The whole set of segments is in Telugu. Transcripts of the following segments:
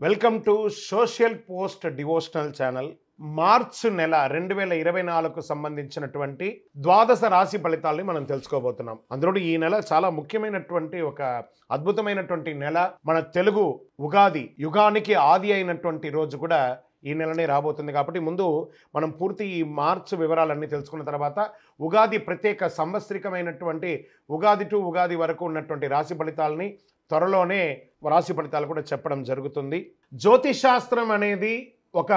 Welcome to social post devotional channel. మార్చి నెల 2024కు సంబంధించినటువంటి ద్వాదశ రాశి ఫలితాలని మనం తెలుసుకోబోతున్నాం. అందులో ఈ నెల చాలా ముఖ్యమైనటువంటి ఒక అద్భుతమైనటువంటి నెల. మన తెలుగు ఉగాది యుగానికి ఆది అయినటువంటి రోజు కూడా ఈ నెలనే రాబోతుంది. కాబట్టి ముందు మనం పూర్తి ఈ మార్చి వివరాలన్నీ తెలుసుకున్న తర్వాత ఉగాది ప్రత్యేక సంవత్సరికమైనటువంటి ఉగాది టు ఉగాది వరకు ఉన్నటువంటి రాశి ఫలితాలని త్వరలోనే రాశి ఫలితాలు కూడా చెప్పడం జరుగుతుంది. జ్యోతిషాస్త్రం అనేది ఒక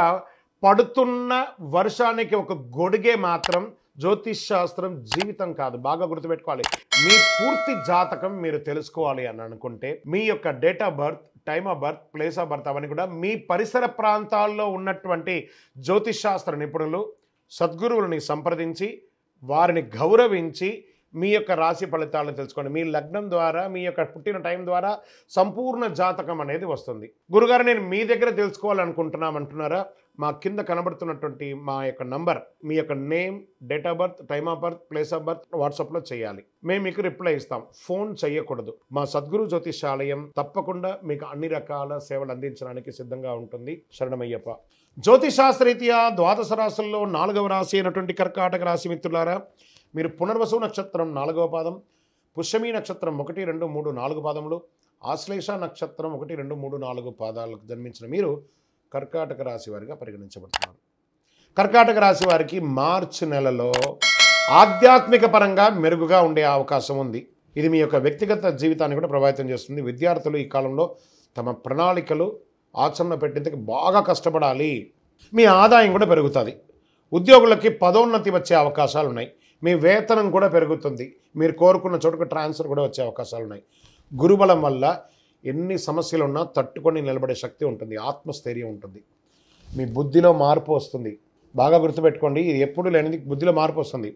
పడుతున్న వర్షానికి ఒక గొడుగే మాత్రం. జ్యోతిషాస్త్రం జీవితం కాదు. బాగా గుర్తుపెట్టుకోవాలి. మీ పూర్తి జాతకం మీరు తెలుసుకోవాలి అని అనుకుంటే మీ యొక్క date of birth, time of birth, place of birth అవన్నీ కూడా మీ పరిసర ప్రాంతాల్లో ఉన్నటువంటి జ్యోతిషాస్త్ర నిపుణులు సద్గురువులని సంప్రదించి వారిని గౌరవించి మీ యొక్క రాశి ఫలితాలను తెలుసుకోండి. మీ లగ్నం ద్వారా, మీ యొక్క పుట్టిన టైం ద్వారా సంపూర్ణ జాతకం అనేది వస్తుంది. గురుగారు, నేను మీ దగ్గర తెలుసుకోవాలనుకుంటున్నామంటున్నారా? మా కింద కనబడుతున్నటువంటి మా యొక్క నంబర్, మీ యొక్క name, date of birth, time of birth, place of birth వాట్సాప్లో చేయాలి. మేము మీకు రిప్లై ఇస్తాం. ఫోన్ చేయకూడదు. మా సద్గురు జ్యోతిషాలయం తప్పకుండా మీకు అన్ని రకాల సేవలు అందించడానికి సిద్ధంగా ఉంటుంది. శరణమయ్యప్ప. జ్యోతిషాస్త్రరీత్యా ద్వాదశ రాశుల్లో 4వ రాశి అయినటువంటి కర్కాటక రాశి మిత్రులారా, మీరు పునర్వసు నక్షత్రం 4వ పాదం, పుష్యమి నక్షత్రం 1, 2, 3, 4 పాదములు, ఆశ్లేష నక్షత్రం 1, 2, 3, 4 పాదాలకు జన్మించిన మీరు కర్కాటక రాశి వారిగా పరిగణించబడుతున్నారు. కర్కాటక రాశి వారికి మార్చి నెలలో ఆధ్యాత్మిక పరంగా మెరుగుగా ఉండే అవకాశం ఉంది. ఇది మీ యొక్క వ్యక్తిగత జీవితాన్ని కూడా ప్రభావితం చేస్తుంది. విద్యార్థులు ఈ కాలంలో తమ ప్రణాళికలు ఆచరణ పెట్టేందుకు బాగా కష్టపడాలి. మీ ఆదాయం కూడా పెరుగుతుంది. ఉద్యోగులకి పదోన్నతి వచ్చే అవకాశాలు ఉన్నాయి. మీ వేతనం కూడా పెరుగుతుంది. మీరు కోరుకున్న చోటుకు ట్రాన్స్ఫర్ కూడా వచ్చే అవకాశాలు ఉన్నాయి. గురుబలం వల్ల ఎన్ని సమస్యలు ఉన్నా తట్టుకొని నిలబడే శక్తి ఉంటుంది. ఆత్మస్థైర్యం ఉంటుంది. మీ బుద్ధిలో మార్పు వస్తుంది. బాగా గుర్తుపెట్టుకోండి, ఇది ఎప్పుడు లేనిది బుద్ధిలో మార్పు వస్తుంది.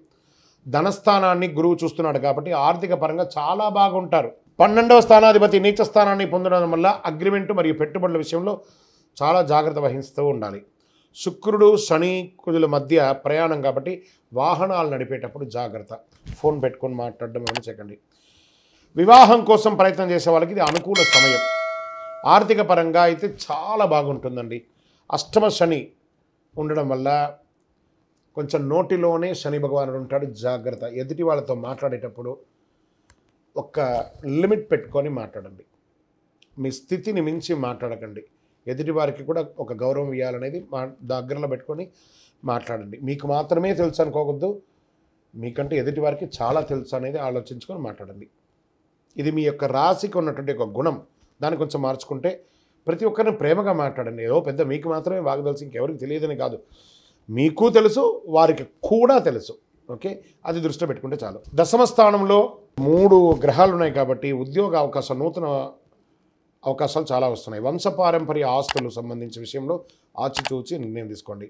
ధనస్థానాన్ని గురువు చూస్తున్నాడు కాబట్టి ఆర్థిక పరంగా చాలా బాగుంటారు. 12వ స్థానాధిపతి నీచ స్థానాన్ని పొందడం వల్ల అగ్రిమెంటు మరియు పెట్టుబడుల విషయంలో చాలా జాగ్రత్త వహిస్తూ ఉండాలి. శుక్రుడు, శని, కుజుల మధ్య ప్రయాణం కాబట్టి వాహనాలు నడిపేటప్పుడు జాగ్రత్త. ఫోన్ పెట్టుకొని మాట్లాడడం ఏమైనా చేయకండి. వివాహం కోసం ప్రయత్నం చేసే వాళ్ళకి ఇది అనుకూల సమయం. ఆర్థిక పరంగా అయితే చాలా బాగుంటుందండి. అష్టమ శని ఉండడం వల్ల కొంచెం నోటిలోనే శని భగవానుడు ఉంటాడు. జాగ్రత్త. ఎదుటి వాళ్ళతో మాట్లాడేటప్పుడు ఒక లిమిట్ పెట్టుకొని మాట్లాడండి. మీ స్థితిని మించి మాట్లాడకండి. ఎదుటి వారికి కూడా ఒక గౌరవం ఇవ్వాలనేది మా దగ్గరలో పెట్టుకొని మాట్లాడండి. మీకు మాత్రమే తెలుసు అనుకోవద్దు. మీకంటే ఎదుటి వారికి చాలా తెలుసు అనేది ఆలోచించుకొని మాట్లాడండి. ఇది మీ యొక్క రాశికి ఉన్నటువంటి ఒక గుణం. దాన్ని కొంచెం మార్చుకుంటే ప్రతి ఒక్కరిని ప్రేమగా మాట్లాడండి. ఏదో పెద్ద మీకు మాత్రమే బాగా తెలుసు, ఇంకెవరికి తెలియదని కాదు. మీకు తెలుసు, వారికి కూడా తెలుసు. ఓకే, అది దృష్టిలో పెట్టుకుంటే చాలు. దశమ స్థానంలో 3 గ్రహాలు ఉన్నాయి కాబట్టి ఉద్యోగ అవకాశం, నూతన అవకాశాలు చాలా వస్తున్నాయి. వంశపారంపర్య ఆస్తులు సంబంధించిన విషయంలో ఆచితూచి నిర్ణయం తీసుకోండి.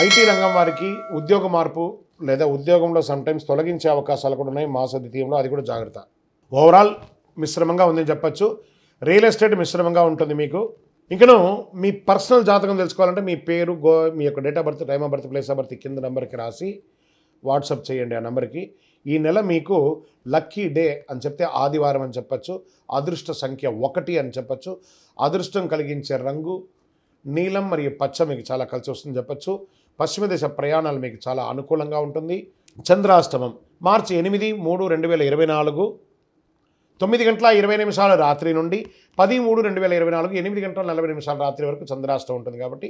ఐటీ రంగం వారికి ఉద్యోగ మార్పు లేదా ఉద్యోగంలో సమ్టైమ్స్ తొలగించే అవకాశాలు కూడా ఉన్నాయి మాస ద్వితీయంలో. అది కూడా జాగ్రత్త. ఓవరాల్ మిశ్రమంగా ఉందని చెప్పచ్చు. రియల్ ఎస్టేట్ మిశ్రమంగా ఉంటుంది మీకు. ఇంకను మీ పర్సనల్ జాతకం తెలుసుకోవాలంటే మీ పేరు, మీ యొక్క date of birth, time of birth, place of birth కింద నెంబర్కి రాసి వాట్సాప్ చేయండి. ఆ నెంబర్కి ఈ నెల మీకు లక్కీ డే అని చెప్తే ఆదివారం అని చెప్పచ్చు. అదృష్ట సంఖ్య 1 అని చెప్పచ్చు. అదృష్టం కలిగించే రంగు నీలం మరియు పచ్చ మీకు చాలా కలిసి వస్తుందని చెప్పచ్చు. పశ్చిమ దిశ ప్రయాణాలు మీకు చాలా అనుకూలంగా ఉంటుంది. చంద్రాష్టమం మార్చి 8, 3, 2024 9:20 రాత్రి నుండి 10/3/2024 8:40 రాత్రి వరకు చంద్రాష్టమం ఉంటుంది. కాబట్టి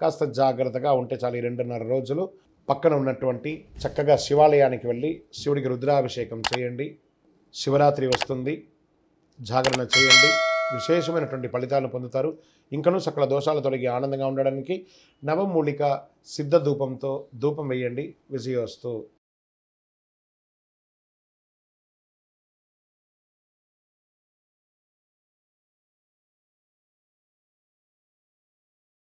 కాస్త జాగ్రత్తగా ఉంటే చాలు. ఈ 2.5 రోజులు పక్కన ఉన్నటువంటి చక్కగా శివాలయానికి వెళ్ళి శివుడికి రుద్రాభిషేకం చేయండి. శివరాత్రి వస్తుంది, జాగరణ చేయండి. విశేషమైనటువంటి ఫలితాలను పొందుతారు. ఇంకనూ సకల దోషాలు తొలగి ఆనందంగా ఉండడానికి నవమూలిక సిద్ధ ధూపంతో ధూపం వేయండి. విజయోస్తు.